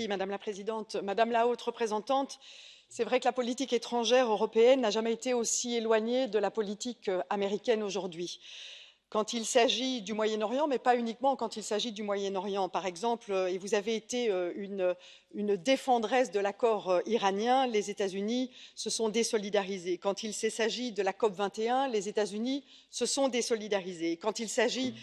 Madame la Présidente, Madame la Haute Représentante, c'est vrai que la politique étrangère européenne n'a jamais été aussi éloignée de la politique américaine aujourd'hui. Quand il s'agit du Moyen-Orient, mais pas uniquement quand il s'agit du Moyen-Orient. Par exemple, et vous avez été une défendresse de l'accord iranien, les États-Unis se sont désolidarisés. Quand il s'agit de la COP 21, les États-Unis se sont désolidarisés. Quand il s'agit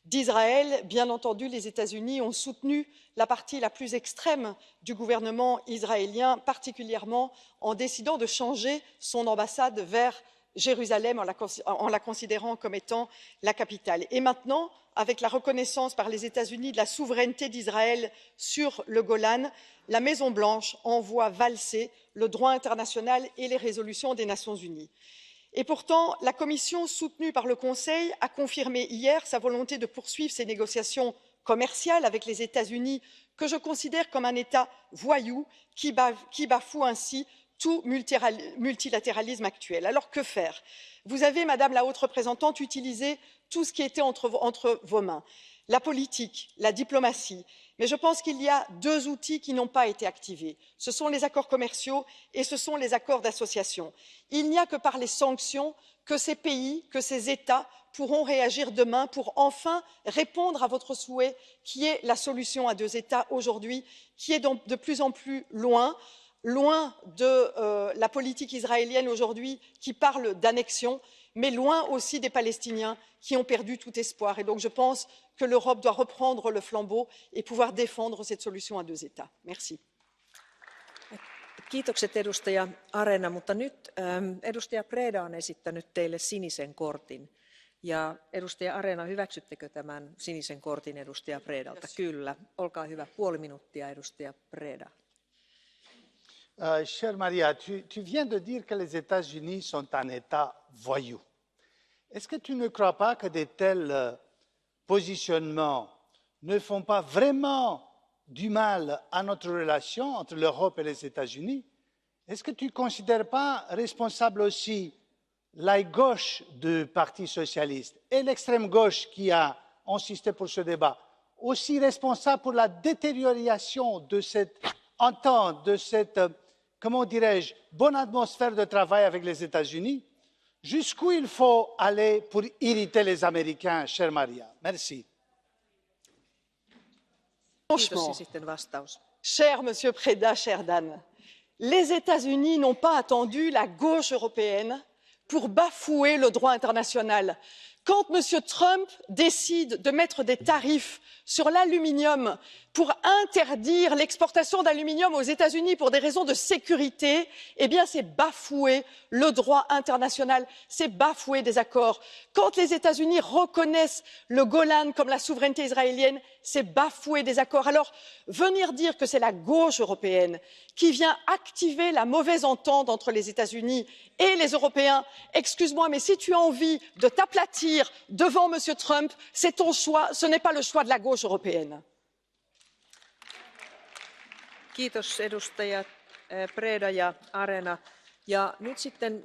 d'Israël, bien entendu, les États-Unis ont soutenu la partie la plus extrême du gouvernement israélien, particulièrement en décidant de changer son ambassade vers Jérusalem en la considérant comme étant la capitale. Et maintenant, avec la reconnaissance par les États-Unis de la souveraineté d'Israël sur le Golan, la Maison-Blanche envoie valser le droit international et les résolutions des Nations unies. Et pourtant, la Commission, soutenue par le Conseil, a confirmé hier sa volonté de poursuivre ses négociations commerciales avec les États-Unis, que je considère comme un État voyou qui bafoue ainsi tout multilatéralisme actuel. Alors que faire? Vous avez, Madame la Haute Représentante, utilisé tout ce qui était entre vos mains, la politique, la diplomatie, mais je pense qu'il y a deux outils qui n'ont pas été activés. Ce sont les accords commerciaux et ce sont les accords d'association. Il n'y a que par les sanctions que ces pays, que ces États pourront réagir demain pour enfin répondre à votre souhait, qui est la solution à deux États aujourd'hui, qui est de plus en plus loin de la politique israélienne aujourd'hui qui parle d'annexion, mais loin aussi des Palestiniens qui ont perdu tout espoir. Et donc je pense que l'Europe doit reprendre le flambeau et pouvoir défendre cette solution à deux États. Merci. Kiitokset edustaja Arena, mutta nyt edustaja Preda on esittänyt teille sinisen kortin. Ja edustaja Arena, hyväksyttekö tämän sinisen kortin edustaja Predalta? Kyllä. Olkaa hyvä, puoli minuuttia edustaja Preda. Chère Maria, tu viens de dire que les États-Unis sont un État voyou. Est-ce que tu ne crois pas que de tels positionnements ne font pas vraiment du mal à notre relation entre l'Europe et les États-Unis? Est-ce que tu ne considères pas responsable aussi l'aile gauche du Parti socialiste et l'extrême gauche qui a insisté pour ce débat, aussi responsable pour la détérioration de cette entente, de cette, comment dirais-je, bonne atmosphère de travail avec les États-Unis? Jusqu'où il faut aller pour irriter les Américains, chère Maria? Merci. Franchement, cher Monsieur Preda, cher Dan, les États-Unis n'ont pas attendu la gauche européenne pour bafouer le droit international. Quand M. Trump décide de mettre des tarifs sur l'aluminium pour interdire l'exportation d'aluminium aux États-Unis pour des raisons de sécurité, eh bien c'est bafouer le droit international, c'est bafouer des accords. Quand les États-Unis reconnaissent le Golan comme la souveraineté israélienne, c'est bafouer des accords. Alors venir dire que c'est la gauche européenne qui vient activer la mauvaise entente entre les États-Unis et les Européens, excuse-moi, mais si tu as envie de t'aplatir devant M. Trump, c'est ton choix, ce n'est pas le choix de la gauche européenne. Kiitos edustajat Preda ja Arena. Ja nyt sitten